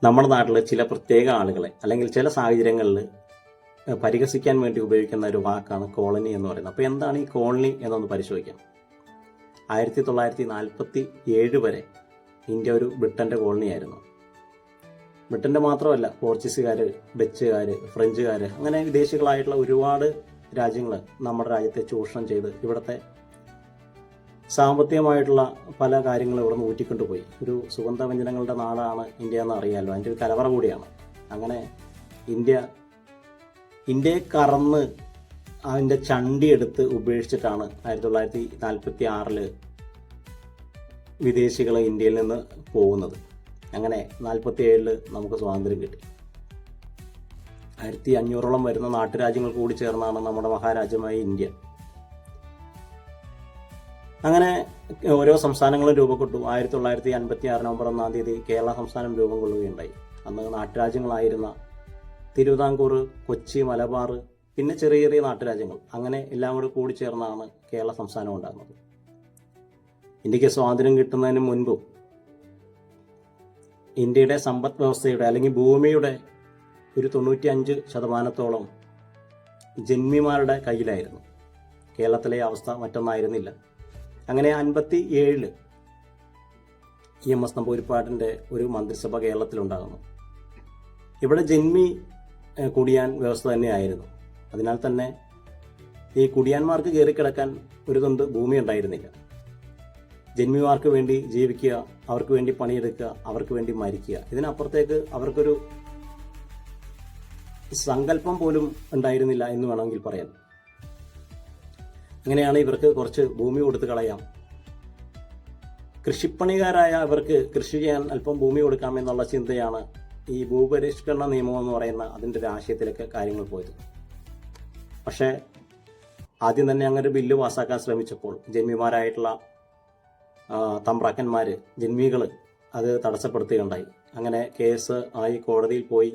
നമ്മുടെ നാട്ടിൽ ചില പ്രത്യേക ആളുകളെ അല്ലെങ്കിൽ ചില സാഹചര്യങ്ങളിൽ പരിഹസിക്കാൻ വേണ്ടി ഉപയോഗിക്കുന്ന ഒരു വാക്കാണ് കോളനി എന്ന് പറയുന്നത്. അപ്പോൾ എന്താണ് ഈ കോളനി എന്നൊന്ന് പരിശോധിക്കാം. 1947 വരെ ഇന്ത്യ ഒരു ബ്രിട്ടൻ്റെ കോളനിയായിരുന്നു. ബ്രിട്ടൻ്റെ മാത്രമല്ല, പോർച്ചുഗീസുകാർ, ഡച്ചുകാർ, ഫ്രഞ്ചുകാർ, അങ്ങനെ വിദേശികളായിട്ടുള്ള ഒരുപാട് രാജ്യങ്ങൾ നമ്മുടെ രാജ്യത്തെ ചൂഷണം ചെയ്ത് ഇവിടുത്തെ സാമ്പത്തികമായിട്ടുള്ള പല കാര്യങ്ങളും ഇവിടെ നിന്ന് ഊറ്റിക്കൊണ്ടുപോയി. ഒരു സുഗന്ധവ്യഞ്ജനങ്ങളുടെ നാടാണ് ഇന്ത്യ എന്ന് അറിയാമല്ലോ, അതിൻ്റെ ഒരു കലവറ കൂടിയാണ്. അങ്ങനെ ഇന്ത്യയെ കറന്ന് അതിൻ്റെ ചണ്ടി എടുത്ത് ഉപേക്ഷിച്ചിട്ടാണ് 1946 വിദേശികൾ ഇന്ത്യയിൽ നിന്ന് പോകുന്നത്. അങ്ങനെ 47 നമുക്ക് സ്വാതന്ത്ര്യം കിട്ടി. 1500ഓളം വരുന്ന നാട്ടുരാജ്യങ്ങൾ കൂടി ചേർന്നാണ് നമ്മുടെ മഹാരാജ്യമായ ഇന്ത്യ. അങ്ങനെ ഓരോ സംസ്ഥാനങ്ങളും രൂപപ്പെട്ടു. 1956 നവംബർ 1 കേരള സംസ്ഥാനം രൂപം കൊള്ളുകയുണ്ടായി. അന്ന് നാട്ടുരാജ്യങ്ങളായിരുന്ന തിരുവിതാംകൂർ, കൊച്ചി, മലബാർ, പിന്നെ ചെറിയ ചെറിയ നാട്ടുരാജ്യങ്ങൾ, അങ്ങനെ എല്ലാം കൂടി കൂടിച്ചേർന്നാണ് കേരള സംസ്ഥാനം ഉണ്ടാകുന്നത്. ഇന്ത്യക്ക് സ്വാതന്ത്ര്യം കിട്ടുന്നതിന് മുൻപും ഇന്ത്യയുടെ സമ്പദ് വ്യവസ്ഥയുടെ അല്ലെങ്കിൽ ഭൂമിയുടെ ഒരു 95% ജന്മിമാരുടെ കയ്യിലായിരുന്നു. കേരളത്തിലെ അവസ്ഥ മറ്റൊന്നായിരുന്നില്ല. അങ്ങനെ 57 EMS നമ്പൂതിരിപ്പാടിൻ്റെ ഒരു മന്ത്രിസഭ കേരളത്തിലുണ്ടാകുന്നു. ഇവിടെ ജന്മി കുടിയാൻ വ്യവസ്ഥ തന്നെയായിരുന്നു. അതിനാൽ തന്നെ ഈ കുടിയാന്മാർക്ക് കയറിക്കിടക്കാൻ ഒരു തുണ്ട് ഭൂമി ഉണ്ടായിരുന്നില്ല. ജന്മിമാർക്ക് വേണ്ടി ജീവിക്കുക, അവർക്ക് വേണ്ടി പണിയെടുക്കുക, അവർക്ക് വേണ്ടി മരിക്കുക, ഇതിനപ്പുറത്തേക്ക് അവർക്കൊരു സങ്കല്പം പോലും ഉണ്ടായിരുന്നില്ല എന്ന് വേണമെങ്കിൽ പറയാം. അങ്ങനെയാണ് ഇവർക്ക് കുറച്ച് ഭൂമി കൊടുത്ത് കളയാം, കൃഷിപ്പണിക്കാരായ അവർക്ക് കൃഷി ചെയ്യാൻ അല്പം ഭൂമി കൊടുക്കാമെന്നുള്ള ചിന്തയാണ് ഈ ഭൂപരിഷ്കരണ നിയമം എന്ന് പറയുന്ന അതിൻ്റെ ഒരു ആശയത്തിലേക്ക് കാര്യങ്ങൾ പോയത്. പക്ഷേ ആദ്യം തന്നെ അങ്ങനെ ഒരു ബില്ല് പാസ്സാക്കാൻ ശ്രമിച്ചപ്പോൾ ജന്മിമാരായിട്ടുള്ള തമ്പ്രാക്കന്മാർ, ജന്മികൾ അത് തടസ്സപ്പെടുത്തുകയുണ്ടായി. അങ്ങനെ കേസ് ആയി കോടതിയിൽ പോയി,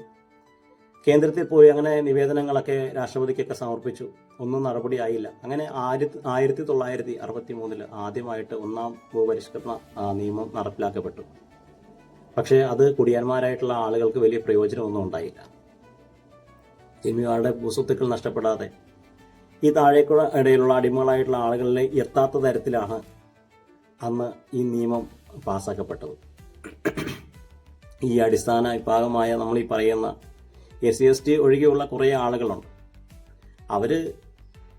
കേന്ദ്രത്തിൽ പോയി, അങ്ങനെ നിവേദനങ്ങളൊക്കെ രാഷ്ട്രപതിക്കൊക്കെ സമർപ്പിച്ചു. ഒന്നും നടപടിയായില്ല. അങ്ങനെ 1963 ആദ്യമായിട്ട് 1ാം ഭൂപരിഷ്കരണ നിയമം നടപ്പിലാക്കപ്പെട്ടു. പക്ഷേ അത് കുടിയാന്മാരായിട്ടുള്ള ആളുകൾക്ക് വലിയ പ്രയോജനമൊന്നും ഉണ്ടായില്ല. ജന്മിമാരുടെ ഭൂസ്വത്തുക്കൾ നഷ്ടപ്പെടാതെ ഈ താഴേക്കുള്ള ഇടയിലുള്ള അടിമകളായിട്ടുള്ള ആളുകളിലെ എത്താത്ത തരത്തിലാണ് അന്ന് ഈ നിയമം പാസ്സാക്കപ്പെട്ടത്. ഈ അടിസ്ഥാന വിഭാഗമായ നമ്മൾ ഈ പറയുന്ന SC/ST ഒഴികെയുള്ള കുറേ ആളുകളുണ്ട്. അവർ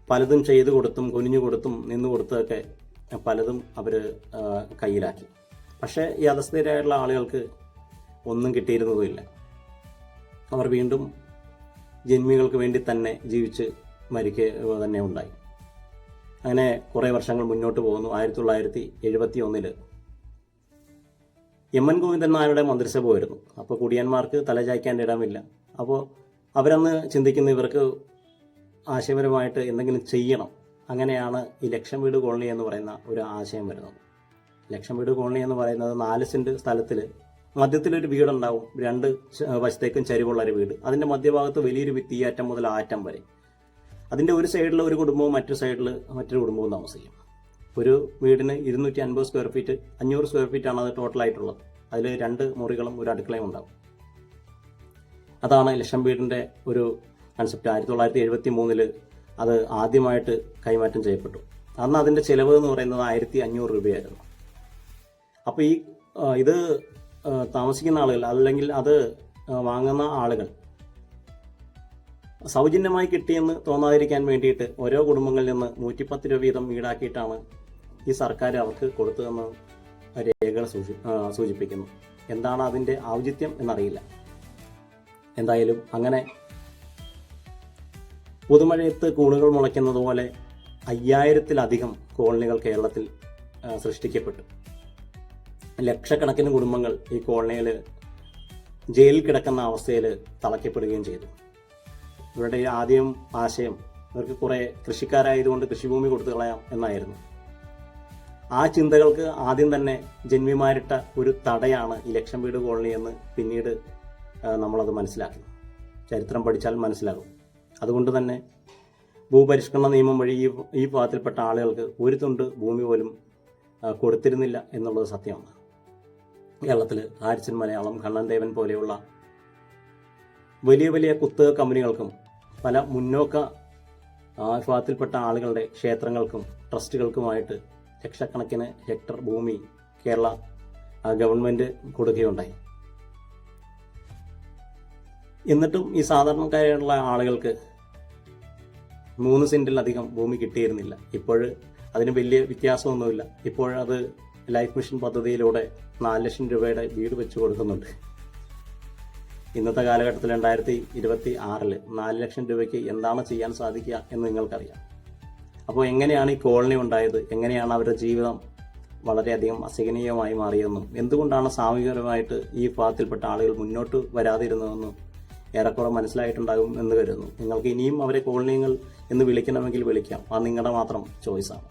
പലതും ചെയ്തു കൊടുത്തും കുനിഞ്ഞു കൊടുത്തും നിന്നു കൊടുത്തൊക്കെ പലതും അവർ കയ്യിലാക്കി. പക്ഷേ ഈ അധസ്ഥിതരായിട്ടുള്ള ആളുകൾക്ക് ഒന്നും കിട്ടിയിരുന്നതുമില്ല. അവർ വീണ്ടും ജന്മികൾക്ക് വേണ്ടി തന്നെ ജീവിച്ച് മരിക്കുക തന്നെ ഉണ്ടായി. അങ്ങനെ കുറേ വർഷങ്ങൾ മുന്നോട്ട് പോകുന്നു. 1971 MN ഗോവിന്ദൻ നായരുടെ മന്ത്രിസഭ വരുന്നു. അപ്പോൾ കുടിയാന്മാർക്ക് തലചായ്ക്കാൻ ഇടമില്ല. അപ്പോൾ അവരന്ന് ചിന്തിക്കുന്ന ഇവർക്ക് ആശയപരമായിട്ട് എന്തെങ്കിലും ചെയ്യണം. അങ്ങനെയാണ് ഈ ലക്ഷം വീട് കോളനി എന്ന് പറയുന്ന ഒരു ആശയം വരുന്നത്. ലക്ഷം വീട് കോളനി എന്ന് പറയുന്നത് 4 സെന്റ് സ്ഥലത്തിൽ മധ്യത്തിലൊരു വീടുണ്ടാവും, 2 വശത്തേക്കും ചരിവുള്ളൊരു വീട്, അതിൻ്റെ മധ്യഭാഗത്ത് വലിയൊരു ഭിത്തിയാറ്റം മുതൽ ആറ്റം വരെ. അതിൻ്റെ ഒരു സൈഡിൽ ഒരു കുടുംബവും മറ്റു സൈഡിൽ മറ്റൊരു കുടുംബവും താമസിക്കും. ഒരു വീടിന് 250 സ്ക്വയർ ഫീറ്റ്, 500 സ്ക്വയർ ഫീറ്റാണ് അത് ടോട്ടലായിട്ടുള്ളത്. അതിൽ 2 മുറികളും ഒരു അടുക്കളയും ഉണ്ടാവും. അതാണ് ലക്ഷം വീടിൻ്റെ ഒരു കൺസെപ്റ്റ്. 1973 അത് ആദ്യമായിട്ട് കൈമാറ്റം ചെയ്യപ്പെട്ടു. അന്ന് അതിൻ്റെ ചിലവ് എന്ന് പറയുന്നത് 1500 രൂപയായിരുന്നു. അപ്പോൾ ഇത് താമസിക്കുന്ന ആളുകൾ അല്ലെങ്കിൽ അത് വാങ്ങുന്ന ആളുകൾ സൗജന്യമായി കിട്ടിയെന്ന് തോന്നാതിരിക്കാൻ വേണ്ടിയിട്ട് ഓരോ കുടുംബങ്ങളിൽ നിന്ന് 110 രൂപ വീതം ഈടാക്കിയിട്ടാണ് ഈ സർക്കാർ അവർക്ക് കൊടുത്തതെന്ന് രേഖകൾ സൂചിപ്പിക്കുന്നു. എന്താണ് അതിൻ്റെ ഔചിത്യം എന്നറിയില്ല. എന്തായാലും അങ്ങനെ പുതുമഴയത്ത് കൂണുകൾ മുളയ്ക്കുന്നത് പോലെ 5000-ത്തിലധികം കോളനികൾ കേരളത്തിൽ സൃഷ്ടിക്കപ്പെട്ടു. ലക്ഷക്കണക്കിന് കുടുംബങ്ങൾ ഈ കോളനിയിൽ ജയിലിൽ കിടക്കുന്ന അവസ്ഥയിൽ തളയ്ക്കപ്പെടുകയും ചെയ്തു. ഇവരുടെ ആദ്യം ആശയം ഇവർക്ക് കുറേ കൃഷിക്കാരായതുകൊണ്ട് കൃഷിഭൂമി കൊടുത്തു കളയാം എന്നായിരുന്നു. ആ ചിന്തകൾക്ക് ആദ്യം തന്നെ ജന്മിമാരിട്ട ഒരു തടയാണ് ഈ ലക്ഷം വീട് കോളനി എന്ന് പിന്നീട് നമ്മളത് മനസ്സിലാക്കി. ചരിത്രം പഠിച്ചാൽ മനസ്സിലാകും. അതുകൊണ്ട് തന്നെ ഭൂപരിഷ്കരണ നിയമം വഴി ഈ വിഭാഗത്തിൽപ്പെട്ട ആളുകൾക്ക് ഒരു തുണ്ട് ഭൂമി പോലും കൊടുത്തിരുന്നില്ല എന്നുള്ളത് സത്യമാണ്. കേരളത്തിൽ ഹാരിസൺ മലയാളം, കണ്ണൻ ദേവൻ പോലെയുള്ള വലിയ വലിയ കുത്തക കമ്പനികൾക്കും പല മുന്നോക്ക വിഭാഗത്തിൽപ്പെട്ട ആളുകളുടെ ക്ഷേത്രങ്ങൾക്കും ട്രസ്റ്റുകൾക്കുമായിട്ട് ലക്ഷക്കണക്കിന് ഹെക്ടർ ഭൂമി കേരള ഗവൺമെൻറ് കൊടുക്കുകയുണ്ടായി. എന്നിട്ടും ഈ സാധാരണക്കാരായുള്ള ആളുകൾക്ക് 3 സെൻറ്റിലധികം ഭൂമി കിട്ടിയിരുന്നില്ല. ഇപ്പോൾ അതിന് വലിയ വ്യത്യാസമൊന്നുമില്ല. ഇപ്പോഴത് ലൈഫ് മിഷൻ പദ്ധതിയിലൂടെ 4 ലക്ഷം രൂപയുടെ വീട് വെച്ച് കൊടുക്കുന്നുണ്ട്. ഇന്നത്തെ കാലഘട്ടത്തിൽ 2026 4 ലക്ഷം രൂപയ്ക്ക് എന്താണ് ചെയ്യാൻ സാധിക്കുക എന്ന് നിങ്ങൾക്കറിയാം. അപ്പോൾ എങ്ങനെയാണ് ഈ കോളനി ഉണ്ടായത്, എങ്ങനെയാണ് അവരുടെ ജീവിതം വളരെയധികം അസഹനീയമായി മാറിയതെന്നും എന്തുകൊണ്ടാണ് സാമൂഹികപരമായിട്ട് ഈ വിഭാഗത്തിൽപ്പെട്ട ആളുകൾ മുന്നോട്ട് വരാതിരുന്നതെന്നും ഏറെക്കുറെ മനസ്സിലായിട്ടുണ്ടാകും എന്ന് കരുതുന്നു. നിങ്ങൾക്ക് ഇനിയും അവരെ കോളനികൾ എന്ന് വിളിക്കണമെങ്കിൽ വിളിക്കാം. അത് നിങ്ങളുടെ മാത്രം ചോയ്സാണ്.